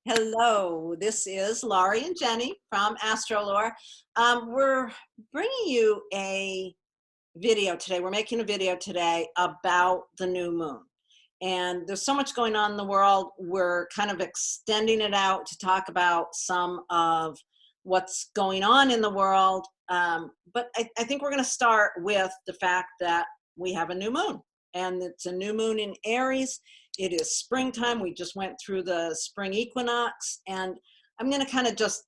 Hello, this is Laurie and Jenny from Astrology. We're bringing you a video today. We're making a video today about the new moon. And there's so much going on in the world. We're kind of extending it out to talk about some of what's going on in the world. But I think we're going to start with the fact that we have a new moon. And it's a new moon in Aries. It is springtime. We just went through the spring equinox. And I'm going to kind of just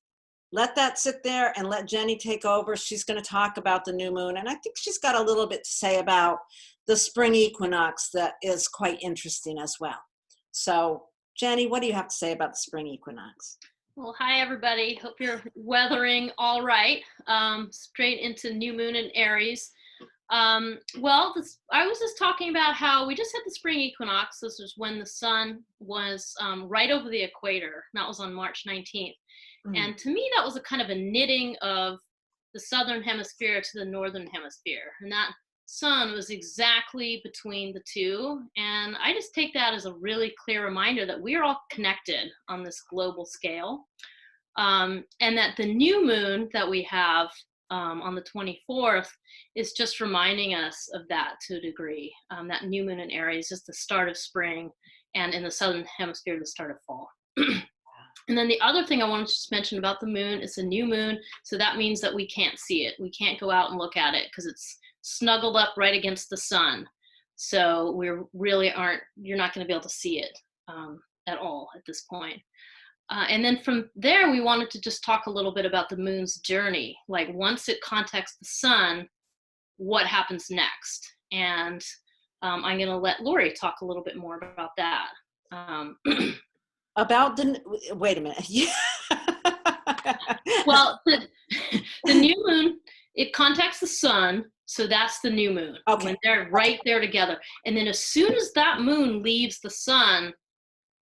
let that sit there and let Jenny take over. She's going to talk about the new moon. And I think she's got a little bit to say about the spring equinox that is quite interesting as well. So, Jenny, what do you have to say about the spring equinox? Well, hi, everybody. Hope you're weathering all right. Straight into new moon in Aries. I was just talking about how we just had the spring equinox. This was when the sun was right over the equator. That was on March 19th. And to me, that was a kind of a knitting of the southern hemisphere to the northern hemisphere. And that sun was exactly between the two. And I just take that as a really clear reminder that we are all connected on this global scale. And that the new moon that we have on the 24th is just reminding us of that to a degree. That new moon in Aries is the start of spring, and in the southern hemisphere, the start of fall. And then the other thing I wanted to just mention about the moon is a new moon. So that means that we can't see it. We can't go out and look at it because it's snuggled up right against the sun. So you're not going to be able to see it at all at this point. And then from there, we wanted to just talk a little bit about the moon's journey. Like once it contacts the sun, what happens next? And I'm going to let Laurie talk a little bit more about that. Wait a minute. Well, the new moon, it contacts the sun. So that's the new moon. Okay. When they're right there together. And then as soon as that moon leaves the sun,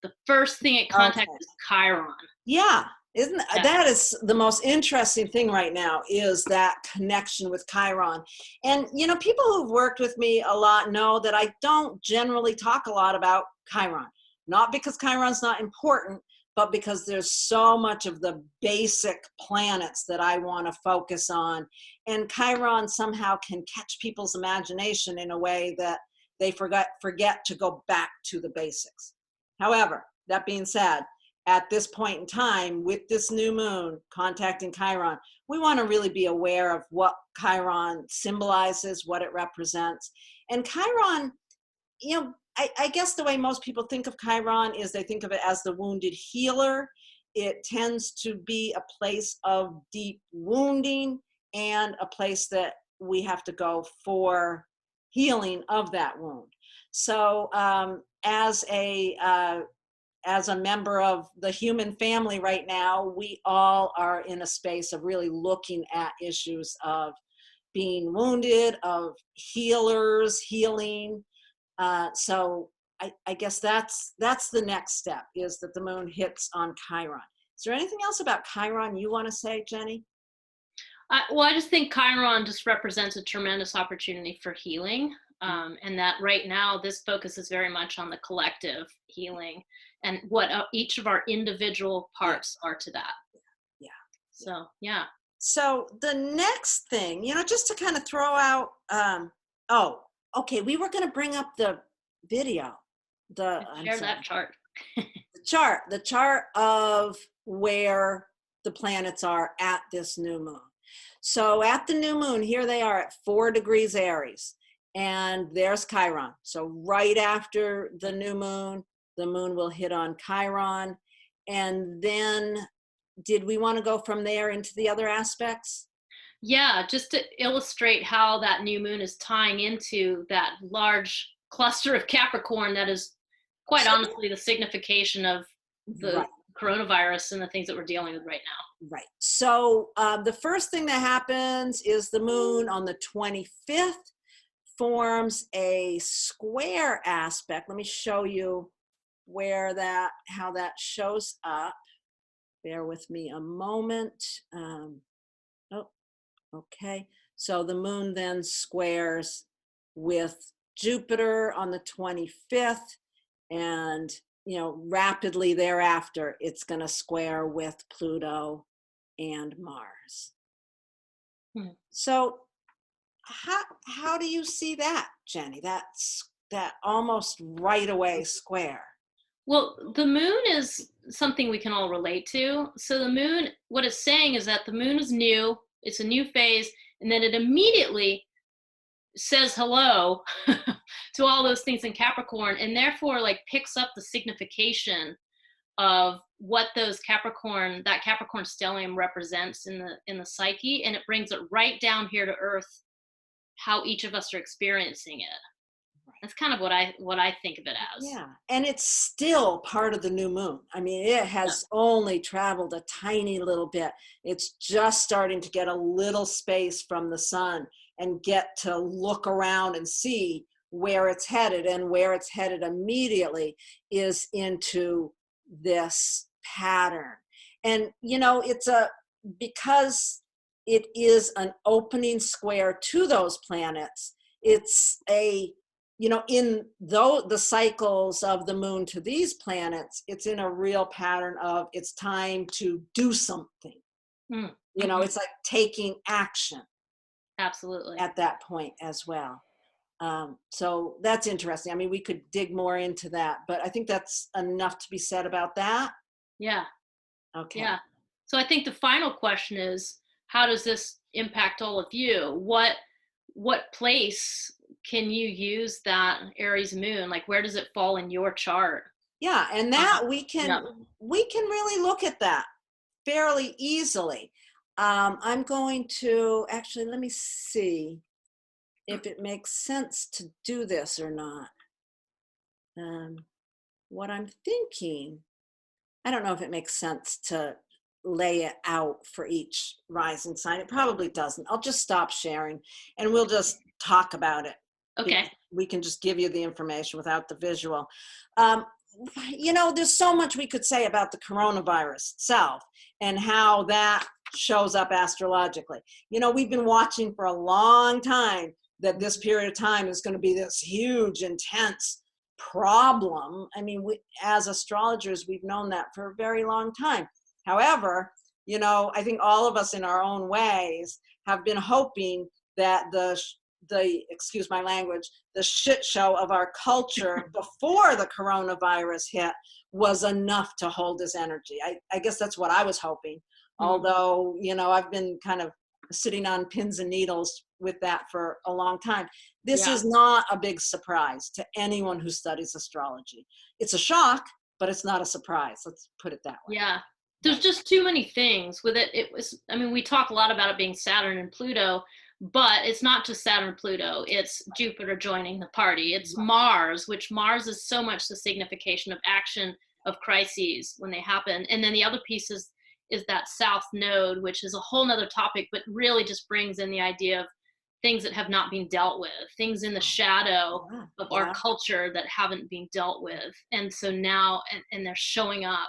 the first thing it contacts is Chiron. Yeah. That is the most interesting thing right now, is that connection with Chiron. And, people who've worked with me a lot know that I don't generally talk a lot about Chiron. Not because Chiron's not important, but because there's so much of the basic planets that I want to focus on. And Chiron somehow can catch people's imagination in a way that they forget to go back to the basics. However, that being said, at this point in time, with this new moon contacting Chiron, we want to really be aware of what Chiron symbolizes, what it represents. And Chiron, I guess the way most people think of Chiron is they think of it as the wounded healer. It tends to be a place of deep wounding and a place that we have to go for healing of that wound. So as a member of the human family right now, we all are in a space of really looking at issues of being wounded, of healers, healing. So I guess that's the next step, is that the moon hits on Chiron. Is there anything else about Chiron you want to say, Jenny? I just think Chiron just represents a tremendous opportunity for healing. And that right now, this focus is very much on the collective healing and what each of our individual parts are to that. Yeah. So, yeah. So the next thing, just to kind of throw out, okay, we were going to bring up the video. Share that chart. The chart of where the planets are at this new moon. So at the new moon, here they are at 4 degrees Aries, and there's Chiron. So right after the moon will hit on Chiron. And then did we want to go from there into the other aspects? Yeah, just to illustrate how that new moon is tying into that large cluster of Capricorn that is quite honestly the signification of the coronavirus and the things that we're dealing with right now. Right. So the first thing that happens is the moon on the 25th forms a square aspect. Let me show you how that shows up. Bear with me a moment. Okay. So the moon then squares with Jupiter on the 25th, and rapidly thereafter, it's going to square with Pluto and Mars. Hmm. So how do you see that, Jenny? That almost right away square. Well, the moon is something we can all relate to. So the moon, what it's saying is that the moon is new, it's a new phase, and then it immediately says hello to all those things in Capricorn, and therefore like picks up the signification of what that Capricorn stellium represents in the psyche, and it brings it right down here to earth, how each of us are experiencing it. That's kind of what I think of it as. Yeah, and it's still part of the new moon. I mean, it has only traveled a tiny little bit. It's just starting to get a little space from the sun and get to look around and see where it's headed. And where it's headed immediately is into this pattern. And because it is an opening square to those planets, it's in the cycles of the moon to these planets, it's in a real pattern of it's time to do something. Mm-hmm. It's like taking action. Absolutely. At that point as well. So that's interesting. I mean, we could dig more into that, but I think that's enough to be said about that. Yeah. Okay. Yeah. So I think the final question is, how does this impact all of you? What place can you use that Aries moon? Like, where does it fall in your chart? Yeah, and that we can really look at that fairly easily. I'm going to actually, let me see if it makes sense to do this or not. What I'm thinking, I don't know if it makes sense to lay it out for each rising sign. It probably doesn't. I'll just stop sharing and we'll just talk about it. Okay. We can just give you the information without the visual. There's so much we could say about the coronavirus itself and how that shows up astrologically. We've been watching for a long time that this period of time is going to be this huge, intense problem. I mean, as astrologers, we've known that for a very long time. However, I think all of us in our own ways have been hoping that the excuse my language, the shit show of our culture before the coronavirus hit was enough to hold this energy. I guess that's what I was hoping. Although, I've been kind of sitting on pins and needles with that for a long time. This is not a big surprise to anyone who studies astrology. It's a shock, but it's not a surprise. Let's put it that way. Yeah. There's just too many things with it. We talk a lot about it being Saturn and Pluto, but it's not just Saturn and Pluto. It's Jupiter joining the party. It's Mars, which Mars is so much the signification of action, of crises when they happen. And then the other piece is that South Node, which is a whole nother topic, but really just brings in the idea of things that have not been dealt with, things in the shadow of our culture that haven't been dealt with. And so now, and they're showing up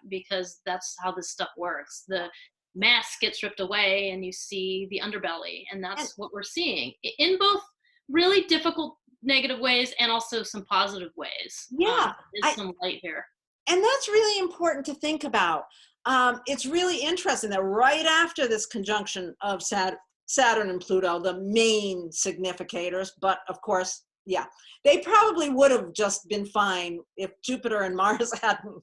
because that's how this stuff works. The mask gets stripped away and you see the underbelly, and that's what we're seeing in both really difficult negative ways and also some positive ways. There's some light here. And that's really important to think about. It's really interesting that right after this conjunction of Saturn and Pluto, the main significators, but of course, they probably would have just been fine if Jupiter and Mars hadn't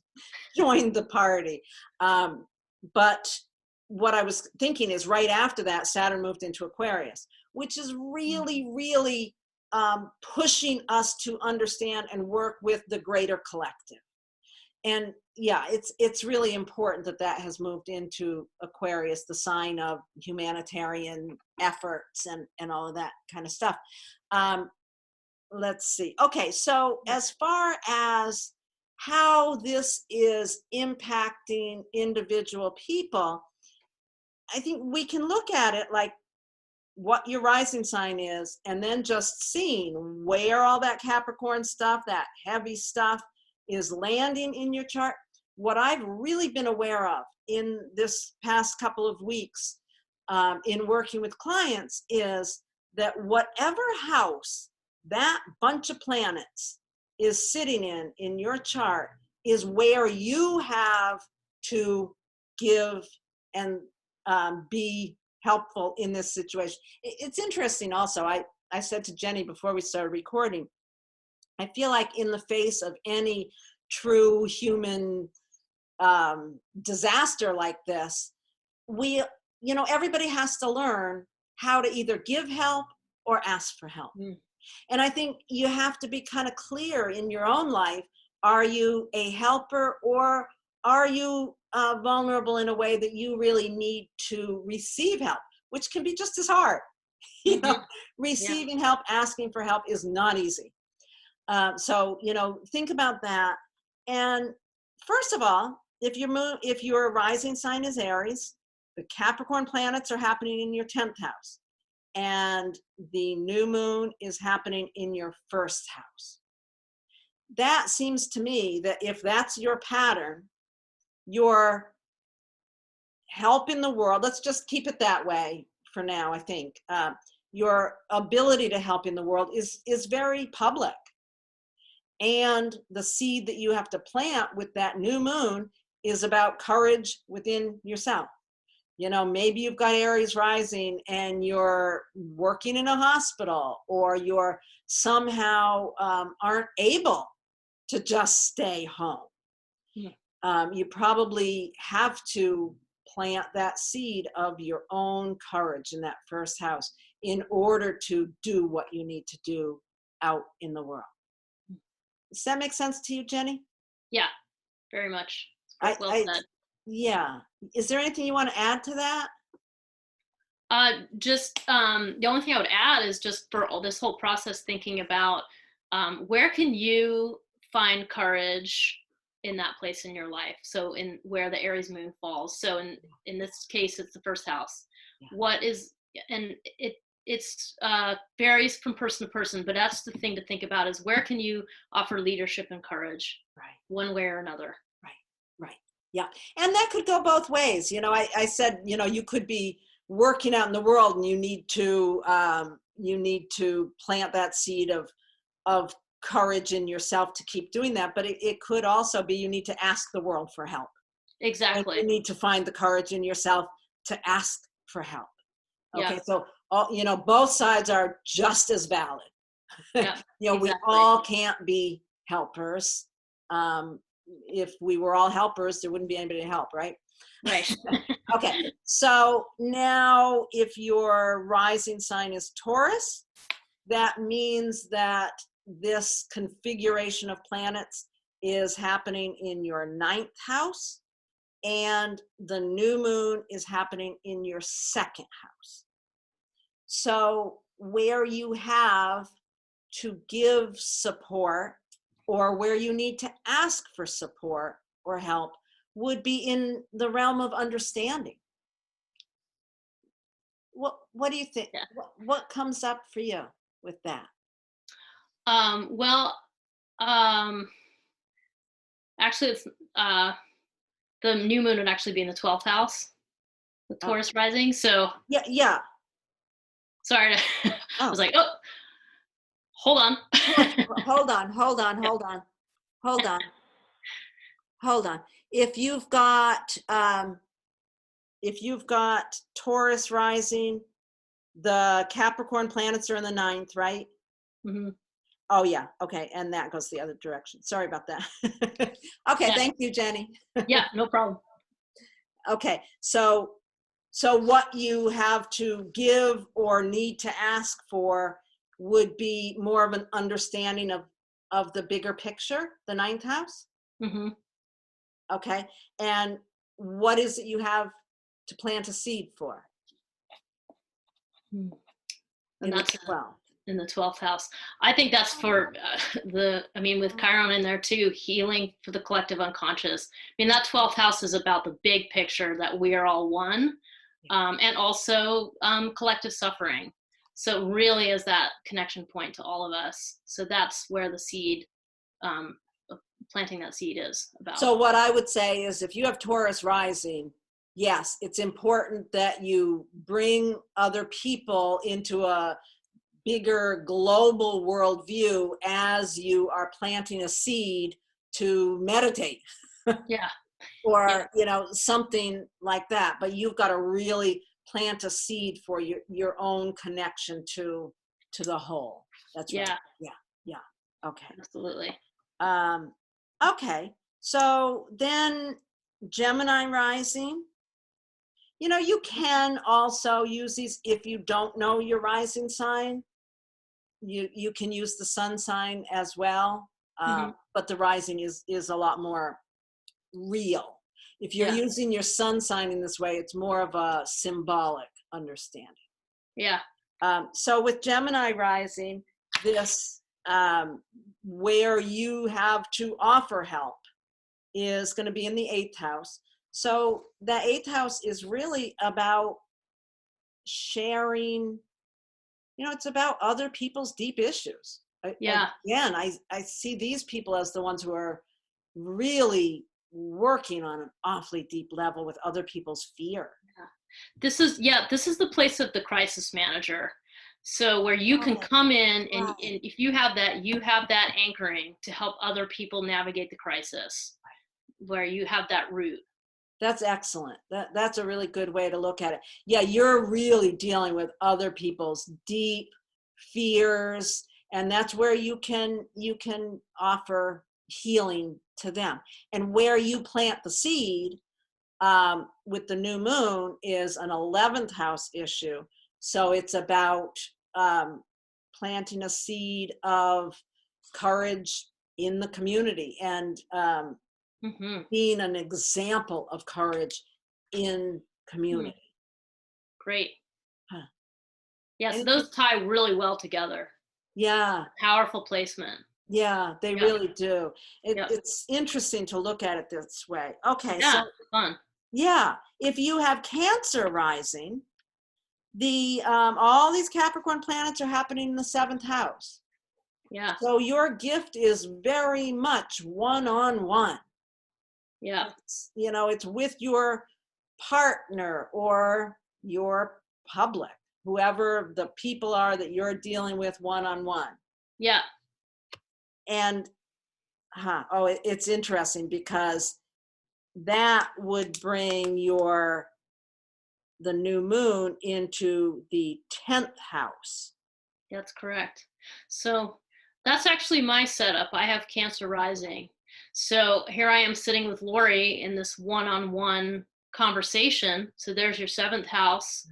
joined the party. But what I was thinking is right after that, Saturn moved into Aquarius, which is really, really pushing us to understand and work with the greater collective. And it's really important that has moved into Aquarius, the sign of humanitarian efforts and all of that kind of stuff. Let's see. Okay, so as far as how this is impacting individual people, I think we can look at it like what your rising sign is, and then just seeing where all that Capricorn stuff, that heavy stuff, is landing in your chart. What I've really been aware of in this past couple of weeks in working with clients is that whatever house that bunch of planets is sitting in your chart is where you have to give and be helpful in this situation. It's interesting also, I said to Jenny before we started recording, I feel like in the face of any true human disaster like this, everybody has to learn how to either give help or ask for help. And I think you have to be kind of clear in your own life. Are you a helper, or are you vulnerable in a way that you really need to receive help, which can be just as hard? Receiving help, asking for help is not easy. So, think about that. And first of all, if your rising sign is Aries, the Capricorn planets are happening in your 10th house, and the new moon is happening in your first house. That seems to me that if that's your pattern, your help in the world, let's just keep it that way for now, I think, your ability to help in the world is very public. And the seed that you have to plant with that new moon is about courage within yourself. Maybe you've got Aries rising and you're working in a hospital, or you're somehow aren't able to just stay home. You probably have to plant that seed of your own courage in that first house in order to do what you need to do out in the world. Does that make sense to you, Jenny? Yeah, very much. Well said. Yeah. Is there anything you want to add to that? Just the only thing I would add is just for all this whole process, thinking about where can you find courage in that place in your life. So in where the Aries moon falls. So in this case, it's the first house. Yeah. What is, and it's varies from person to person, but that's the thing to think about, is where can you offer leadership and courage, right, one way or another. Right. Yeah. And that could go both ways. I said, you could be working out in the world and you need to plant that seed of courage in yourself to keep doing that. But it could also be you need to ask the world for help. Exactly. And you need to find the courage in yourself to ask for help. Okay. Yeah. So, both sides are just as valid. Yeah, exactly. We all can't be helpers. If we were all helpers, there wouldn't be anybody to help, right? Right. Okay. So now if your rising sign is Taurus, that means that this configuration of planets is happening in your 9th house, and the new moon is happening in your 2nd house. So where you have to give support, or where you need to ask for support or help, would be in the realm of understanding. What do you think? Yeah. What comes up for you with that? Actually, it's the new moon would actually be in the 12th house, the Taurus rising. So yeah. Sorry, I was like, hold on. Hold on. If you've got Taurus rising, the Capricorn planets are in the 9th, right? Mm-hmm. Oh yeah. Okay. And that goes the other direction. Sorry about that. Okay. Yeah. Thank you, Jenny. Yeah, no problem. Okay. So what you have to give or need to ask for would be more of an understanding of the bigger picture, the 9th house. Mm-hmm. Okay. And what is it you have to plant a seed for? And that's in the 12th house. I think that's for with Chiron in there too, healing for the collective unconscious. That 12th house is about the big picture, that we are all one, and also collective suffering. So it really is that connection point to all of us. So that's where the seed, planting that seed is about. So what I would say is, if you have Taurus rising, yes, it's important that you bring other people into a bigger global worldview as you are planting a seed to meditate Yeah. or, something like that. But you've got to really plant a seed for your own connection to the whole. That's right. Yeah. Yeah. Okay. Absolutely. Okay. So then Gemini rising, you can also use these if you don't know your rising sign. You can use the sun sign as well. But the rising is a lot more real. If you're Yeah. using your sun sign in this way, it's more of a symbolic understanding. Yeah. So with Gemini rising, this where you have to offer help is going to be in the 8th house. So the 8th house is really about sharing, it's about other people's deep issues. Yeah. Again, I see these people as the ones who are really working on an awfully deep level with other people's fear. This is the place of the crisis manager. So where you can come in and if you have that anchoring to help other people navigate the crisis, where you have that root. That's excellent. That's a really good way to look at it. Yeah, you're really dealing with other people's deep fears, and that's where you can offer healing to them. And where you plant the seed with the new moon is an 11th house issue. So it's about planting a seed of courage in the community and being an example of courage in community. Great. Huh. Yeah, so those tie really well together. Yeah. Powerful placement. Yeah, they really do. Yep. It's interesting to look at it this way. Okay, Yeah, so fun. yeah, if you have Cancer rising, the all these Capricorn planets are happening in the 7th house. Yeah. So your gift is very much one-on-one. Yeah. It's with your partner or your public, whoever the people are that you're dealing with one-on-one. Yeah. And it's interesting because that would bring the new moon into the 10th house. That's correct. So that's actually my setup. I have Cancer rising. So here I am sitting with Laurie in this one-on-one conversation. So there's your 7th house.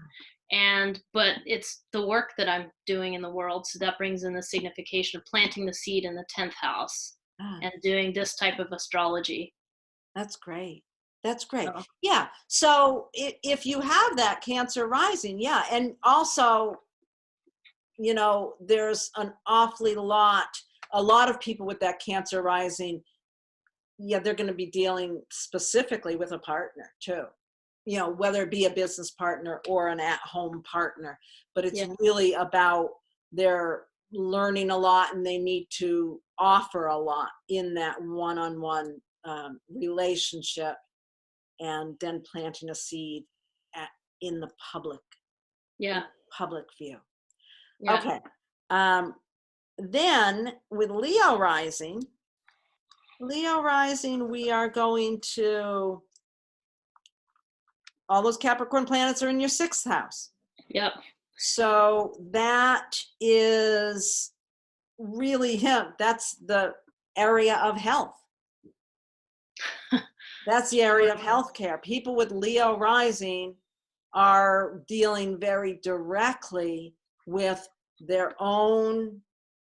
But it's the work that I'm doing in the world. So that brings in the signification of planting the seed in the 10th house and doing this type of astrology. That's great. That's great. Yeah. So if you have that Cancer rising, yeah. And also, there's a lot of people with that Cancer rising. Yeah, they're going to be dealing specifically with a partner too. Whether it be a business partner or an at-home partner, but it's really about they're learning a lot and they need to offer a lot in that one-on-one relationship, and then planting a seed in the public view. Yeah. Okay. Then with Leo rising, we are going to, all those Capricorn planets are in your 6th house. Yep. So that is really him. That's the area of health. That's the area of healthcare. People with Leo rising are dealing very directly with their own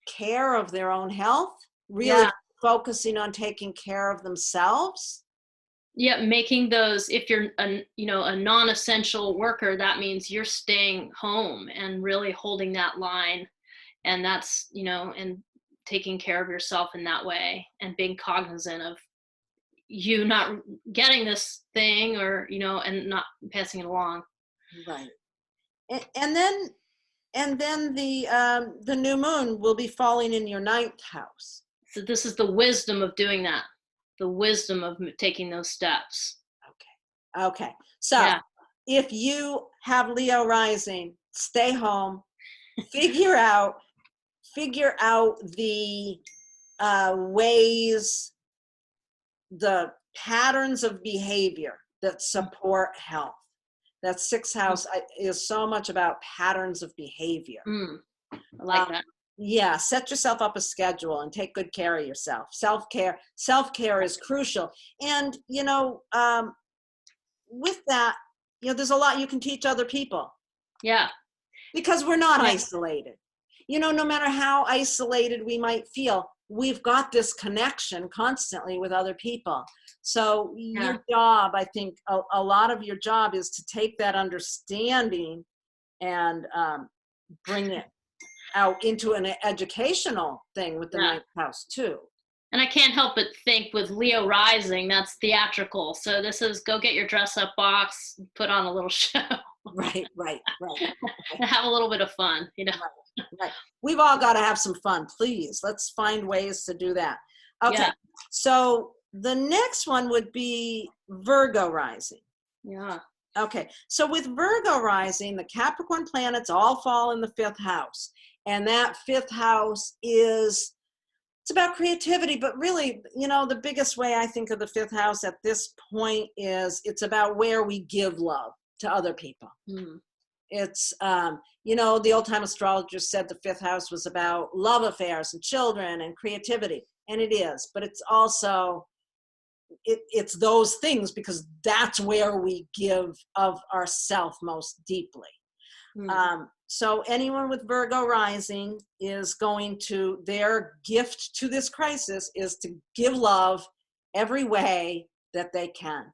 care of their own health, really focusing on taking care of themselves. Yeah, making those, if you're a non-essential worker, that means you're staying home and really holding that line. And that's, and taking care of yourself in that way and being cognizant of you not getting this thing or, and not passing it along. Right. And then the new moon will be falling in your 9th house. So this is the wisdom of doing that. The wisdom of taking those steps. Okay. So if you have Leo rising, stay home, figure out the ways the patterns of behavior that support health. That sixth house is so much about patterns of behavior. I like that. Yeah, set yourself up a schedule and take good care of yourself. Self-care is crucial. And, with that, there's a lot you can teach other people. Yeah. Because we're not isolated. No matter how isolated we might feel, we've got this connection constantly with other people. So your job, I think a lot of your job is to take that understanding and bring it out into an educational thing with the ninth house too. And I can't help but think with Leo rising, that's theatrical. So this is go get your dress up box, put on a little show. Right. And have a little bit of fun, Right. We've all got to have some fun, please. Let's find ways to do that. Okay. Yeah. So the next one would be Virgo rising. Yeah. Okay. So with Virgo rising, the Capricorn planets all fall in the fifth house. And that fifth house it's about creativity, but really, the biggest way I think of the fifth house at this point is it's about where we give love to other people. It's, the old time astrologers said the fifth house was about love affairs and children and creativity. And it is, but it's also, it's those things because that's where we give of ourself most deeply. So anyone with Virgo rising is their gift to this crisis is to give love every way that they can.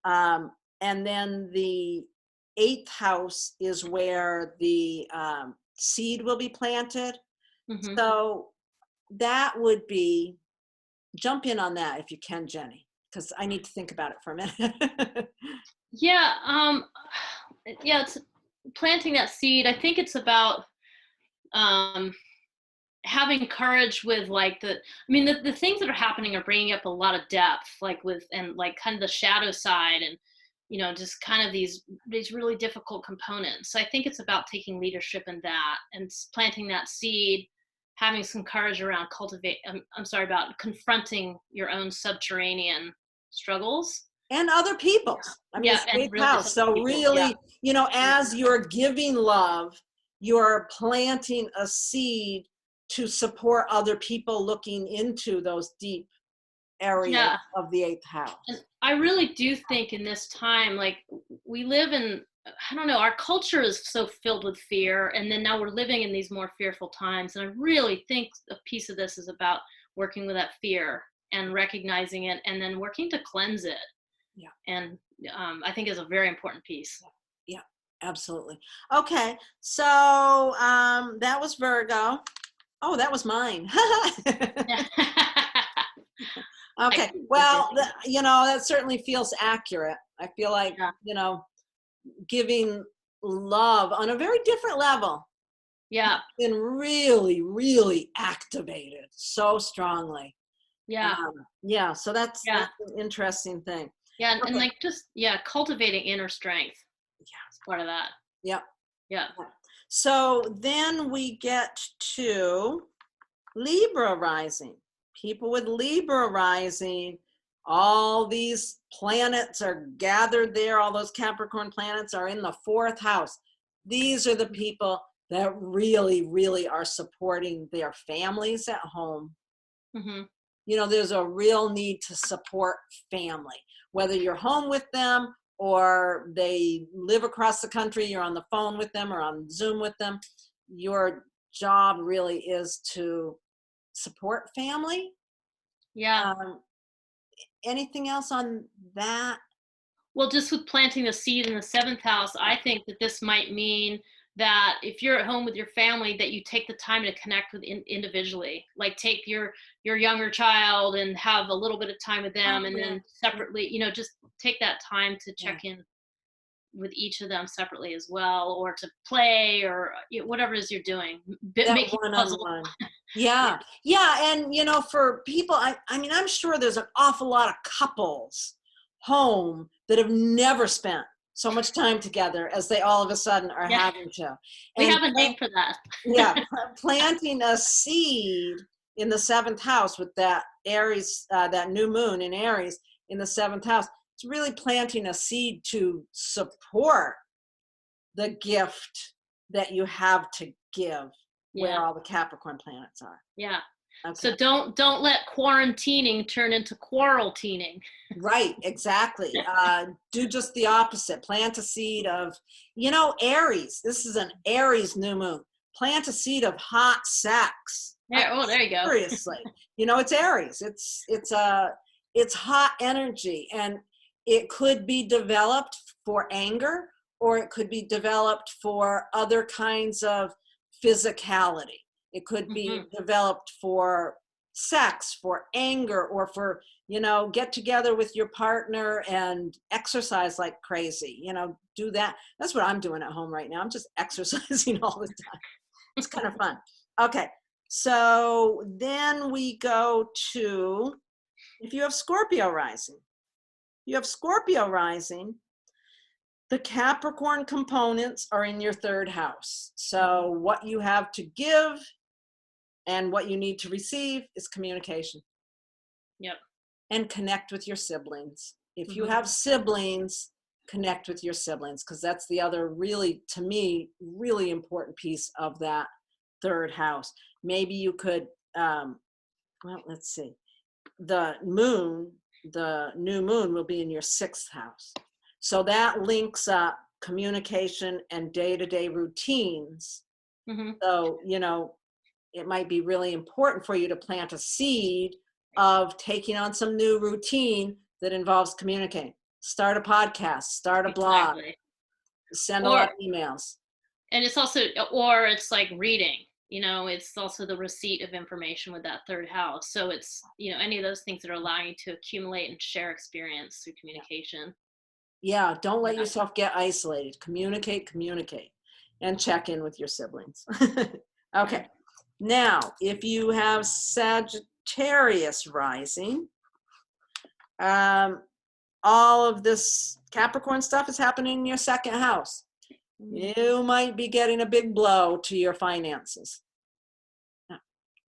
And then the eighth house is where the seed will be planted. So that would be, jump in on that if you can, Jenny, because I need to think about it for a minute. It's planting that seed. I think it's about having courage with the things that are happening are bringing up a lot of depth, kind of the shadow side and just kind of these really difficult components. So I think it's about taking leadership in that and planting that seed, having some courage around about confronting your own subterranean struggles. And other people's. And really house. So people, really, as you're giving love, you're planting a seed to support other people looking into those deep areas of the eighth house. And I really do think in this time, we live in, I don't know, our culture is so filled with fear. And then now we're living in these more fearful times. And I really think a piece of this is about working with that fear and recognizing it and then working to cleanse it. Yeah. And I think is a very important piece. Yeah, absolutely. Okay. So that was Virgo. Oh, that was mine. Okay. Well, that certainly feels accurate. I feel like, giving love on a very different level. Yeah. Been really, really activated so strongly. Yeah. So that's an interesting thing. Yeah. And cultivating inner strength. Yeah. It's part of that. Yep. Yeah. So then we get to Libra rising. People with Libra rising, all these planets are gathered there. All those Capricorn planets are in the fourth house. These are the people that really, really are supporting their families at home. There's a real need to support family, whether you're home with them or they live across the country, you're on the phone with them or on Zoom with them. Your job really is to support family. Yeah. Anything else on that? Well, just with planting the seed in the seventh house, I think that this might mean that if you're at home with your family, that you take the time to connect with individually, take your younger child and have a little bit of time with them, and then separately, just take that time to check in with each of them separately as well, or to play or whatever it is you're doing. Making one-on-one. Yeah. And, for people, I'm sure there's an awful lot of couples home that have never spent so much time together as they all of a sudden are having to. We have a name for that. Planting a seed in the 7th house with that Aries, that new moon in Aries in the 7th house. It's really planting a seed to support the gift that you have to give, Yeah. where all the Capricorn planets are. Yeah. Okay. So don't let quarantining turn into quarrel-tening. Right, exactly. Do just the opposite. Plant a seed of, Aries. This is an Aries new moon. Plant a seed of hot sex. There you go. Seriously, it's Aries. It's hot energy, and it could be developed for anger, or it could be developed for other kinds of physicality. It could be developed for sex, for anger, or for, get together with your partner and exercise like crazy, do that. That's what I'm doing at home right now. I'm just exercising all the time. It's kind of fun. Okay. So then we go to, if you have Scorpio rising, the Capricorn components are in your 3rd house. So what you have to give and what you need to receive is communication. Yep. And connect with your siblings. If you have siblings, connect with your siblings, because that's the other really, to me, really important piece of that 3rd house. Maybe you could, let's see. The new moon will be in your 6th house. So that links up communication and day-to-day routines. So, it might be really important for you to plant a seed of taking on some new routine that involves communicating. Start a podcast, start a blog, send a lot of emails. And it's also, or it's like reading, it's also the receipt of information with that 3rd house. So it's, any of those things that are allowing you to accumulate and share experience through communication. Yeah, don't let yourself get isolated. Communicate, and check in with your siblings. Okay. Now, if you have Sagittarius rising, all of this Capricorn stuff is happening in your 2nd house. You might be getting a big blow to your finances.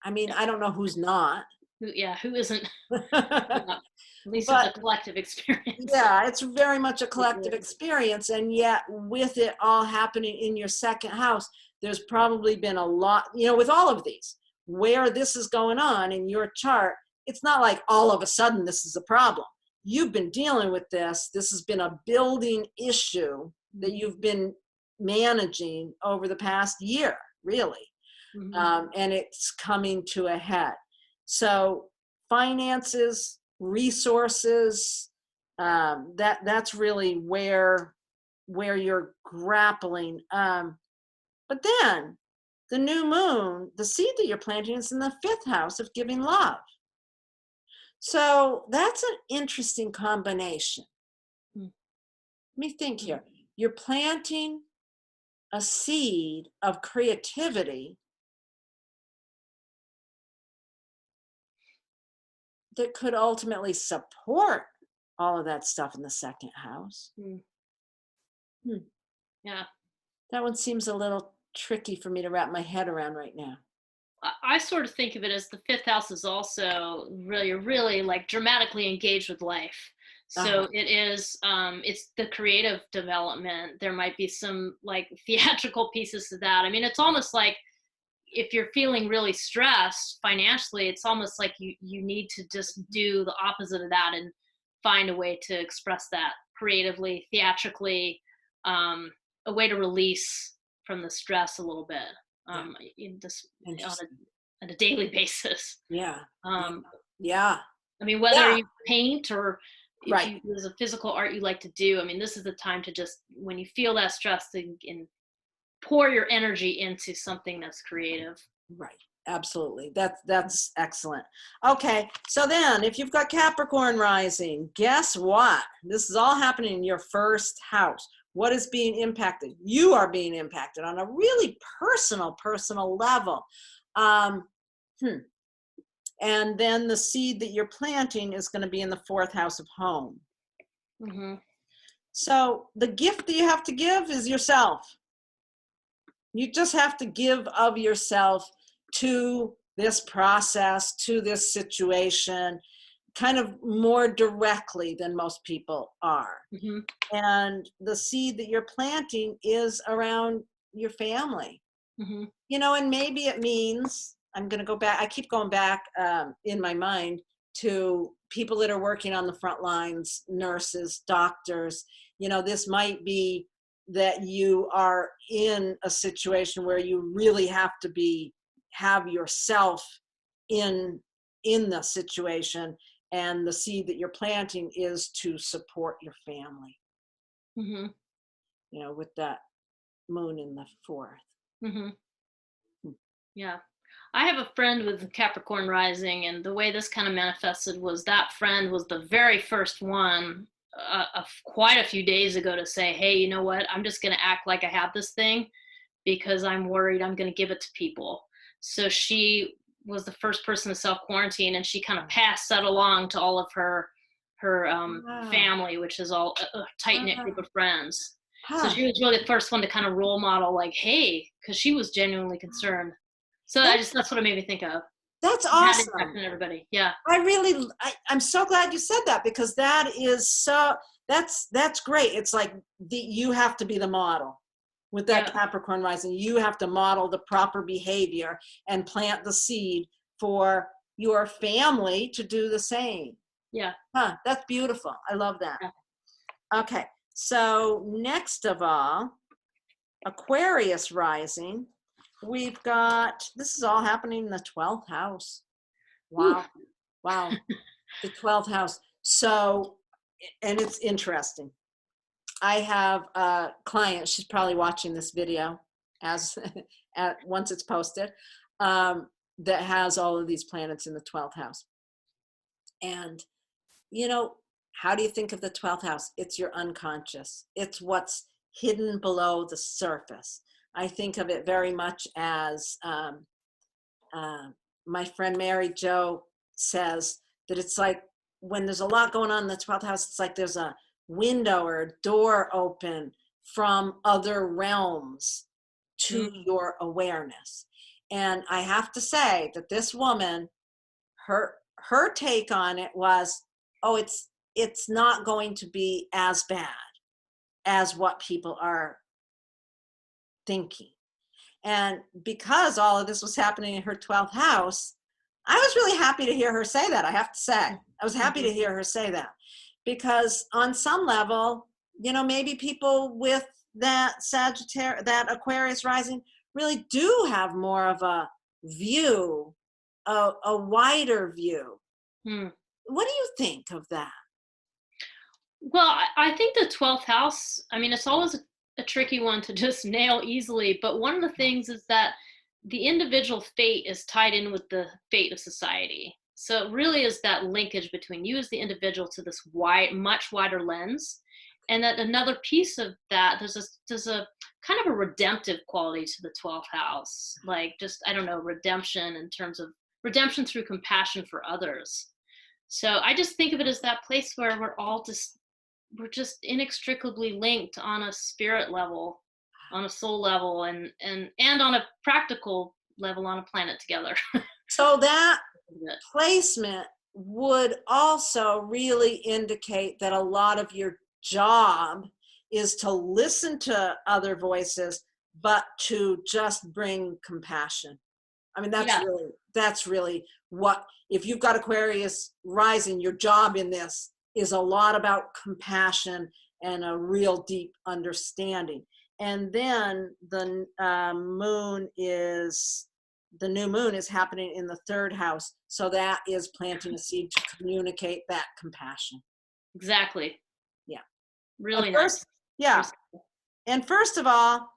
I mean, I don't know who's not. Who isn't? At least it's a collective experience. Yeah, it's very much a collective experience. And yet with it all happening in your 2nd house, there's probably been a lot, with all of these, where this is going on in your chart. It's not like all of a sudden this is a problem. You've been dealing with this. This has been a building issue that you've been managing over the past year, really. And it's coming to a head. So finances, resources, that's really where you're grappling. But then the new moon, the seed that you're planting is in the 5th house of giving love. So that's an interesting combination. Let me think here. You're planting a seed of creativity that could ultimately support all of that stuff in the 2nd house. Yeah. That one seems a little tricky for me to wrap my head around right now. I sort of think of it as the 5th house is also really like dramatically engaged with life. So it is, it's the creative development. There might be some like theatrical pieces to that. I mean, it's almost like if you're feeling really stressed financially, it's almost like you need to just do the opposite of that and find a way to express that creatively, theatrically, a way to release from the stress a little bit. Just on a daily basis. Yeah. I mean, whether you paint or if there's a physical art you like to do, I mean, this is the time to just, when you feel that stress, and pour your energy into something that's creative. Right. Absolutely. That's excellent. Okay. So then if you've got Capricorn rising, guess what? This is all happening in your 1st house. What is being impacted? You are being impacted on a really personal level. And then the seed that you're planting is going to be in the 4th house of home. So the gift that you have to give is yourself. You just have to give of yourself to this process to this situation kind of more directly than most people are. Mm-hmm. And the seed that you're planting is around your family. Mm-hmm. And maybe it means, I'm going to go back, I keep going back in my mind to people that are working on the front lines, nurses, doctors. This might be that you are in a situation where you really have to have yourself in the situation, and the seed that you're planting is to support your family. Mm-hmm. With that moon in the 4th. Mm-hmm. Yeah. I have a friend with Capricorn rising, and the way this kind of manifested was that friend was the very first one quite a few days ago to say, hey, you know what? I'm just going to act like I have this thing because I'm worried I'm going to give it to people. So she was the first person to self-quarantine, and she kind of passed that along to all of her family, which is all a tight-knit group of friends. So she was really the first one to kind of role model, like, hey, because she was genuinely concerned. So that's what it made me think of. That's awesome. Everybody. Yeah. I'm so glad you said that, because that is that's great. It's like you have to be the model with that Capricorn rising. You have to model the proper behavior and plant the seed for your family to do the same. Yeah. That's beautiful. I love that. Yeah. Okay. So next of all, Aquarius rising. We've got, this is all happening in the 12th house. Wow. Ooh. Wow. The 12th house. So, and it's interesting. I have a client, she's probably watching this video once it's posted, that has all of these planets in the 12th house. And, how do you think of the 12th house? It's your unconscious. It's what's hidden below the surface. I think of it very much as my friend Mary Jo says that it's like when there's a lot going on in the 12th house, it's like there's a window or a door open from other realms to your awareness. And I have to say that this woman, her take on it was, it's not going to be as bad as what people are thinking. And because all of this was happening in her 12th house, I was really happy to hear her say that. I have to say, I was happy to hear her say that, because on some level, maybe people with that that Aquarius rising really do have more of a view, a wider view. What do you think of that? Well, I think the 12th house, I mean, it's always a tricky one to just nail easily, but one of the things is that the individual fate is tied in with the fate of society. So it really is that linkage between you as the individual to this much wider lens. And that another piece of that, there's a kind of a redemptive quality to the 12th house, like just, I don't know, redemption in terms of redemption through compassion for others. So I just think of it as that place where we're just inextricably linked on a spirit level, on a soul level, and on a practical level on a planet together. So that placement would also really indicate that a lot of your job is to listen to other voices, but to just bring compassion. I mean, that's really what, if you've got Aquarius rising, your job in this is a lot about compassion and a real deep understanding. And then the new moon is happening in the 3rd house. So that is planting a seed to communicate that compassion. Exactly. Yeah. Really nice. Yeah. And first of all,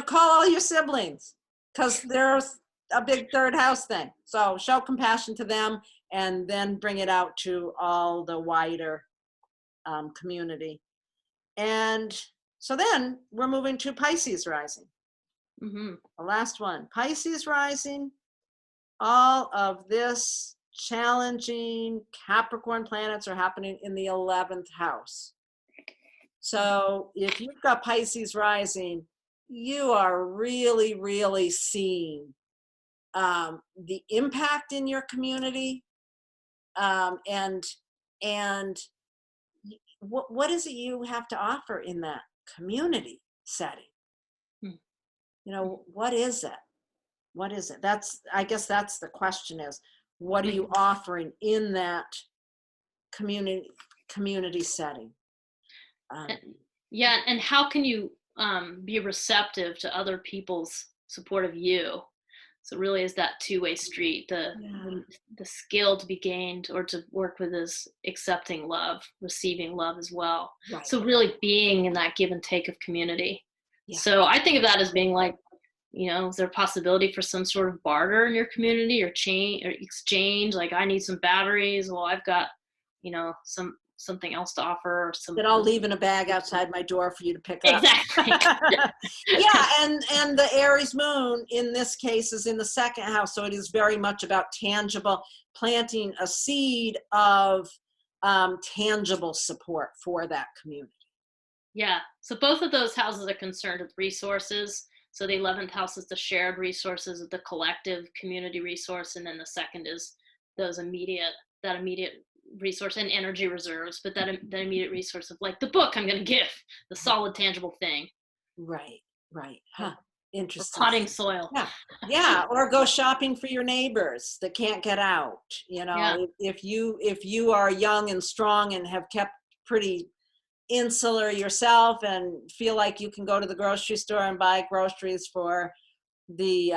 call all your siblings, because there's a big 3rd house thing. So show compassion to them, and then bring it out to all the wider community. And so then we're moving to Pisces rising. The last one, Pisces rising. All of this challenging Capricorn planets are happening in the 11th house. So if you've got Pisces rising, you are really, really seeing the impact in your community, and what is it you have to offer in that community setting? Mm. You know, what is it? What is it? I guess that's the question, is what are you offering in that community setting? Yeah, and how can you be receptive to other people's support of you? So really is that two-way street, the skill to be gained or to work with is accepting love, receiving love as well. Right. So really being in that give and take of community. Yeah. So I think of that as being like, is there a possibility for some sort of barter in your community, or change or exchange? Like, I need some batteries. Well, I've got, something else to offer, or some that I'll leave in a bag outside my door for you to pick up. Exactly. Yeah, and the Aries moon in this case is in the second house, so it is very much about tangible, planting a seed of tangible support for that community. Yeah. So both of those houses are concerned with resources. So the 11th house is the shared resources of the collective community resource, and then the second is that immediate resource and energy reserves, but that immediate resource of like the book I'm going to give, the solid tangible thing. Right. Huh. Interesting. Potting soil. Yeah. Or go shopping for your neighbors that can't get out. If you are young and strong and have kept pretty insular yourself and feel like you can go to the grocery store and buy groceries for the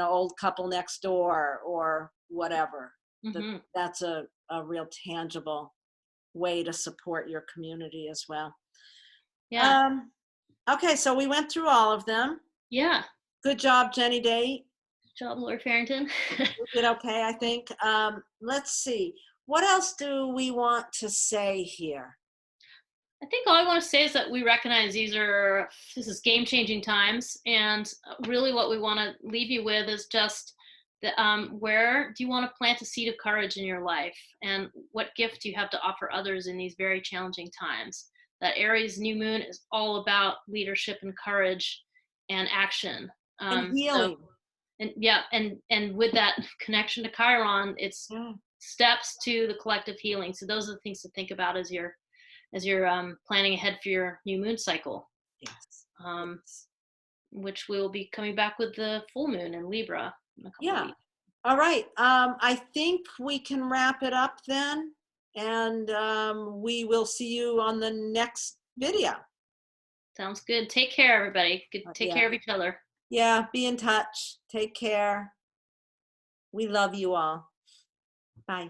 old couple next door or whatever, that's a real tangible way to support your community as well. Okay, so we went through all of them. Good job, Jenny Day. Good job, Laurie Farrington. We did okay, I think. Let's see, what else do we want to say here? I think all I want to say is that we recognize this is game-changing times, and really what we want to leave you with is just where do you want to plant a seed of courage in your life, and what gift do you have to offer others in these very challenging times? That Aries New Moon is all about leadership and courage and action. And healing. And with that connection to Chiron, it's steps to the collective healing. So those are the things to think about as you're planning ahead for your new moon cycle. Yes. Which we'll be coming back with the full moon in Libra in a couple of weeks. All right. I think we can wrap it up then, and we will see you on the next video. Sounds good. Take care, everybody. Take care of each other. Yeah, be in touch. Take care. We love you all. Bye.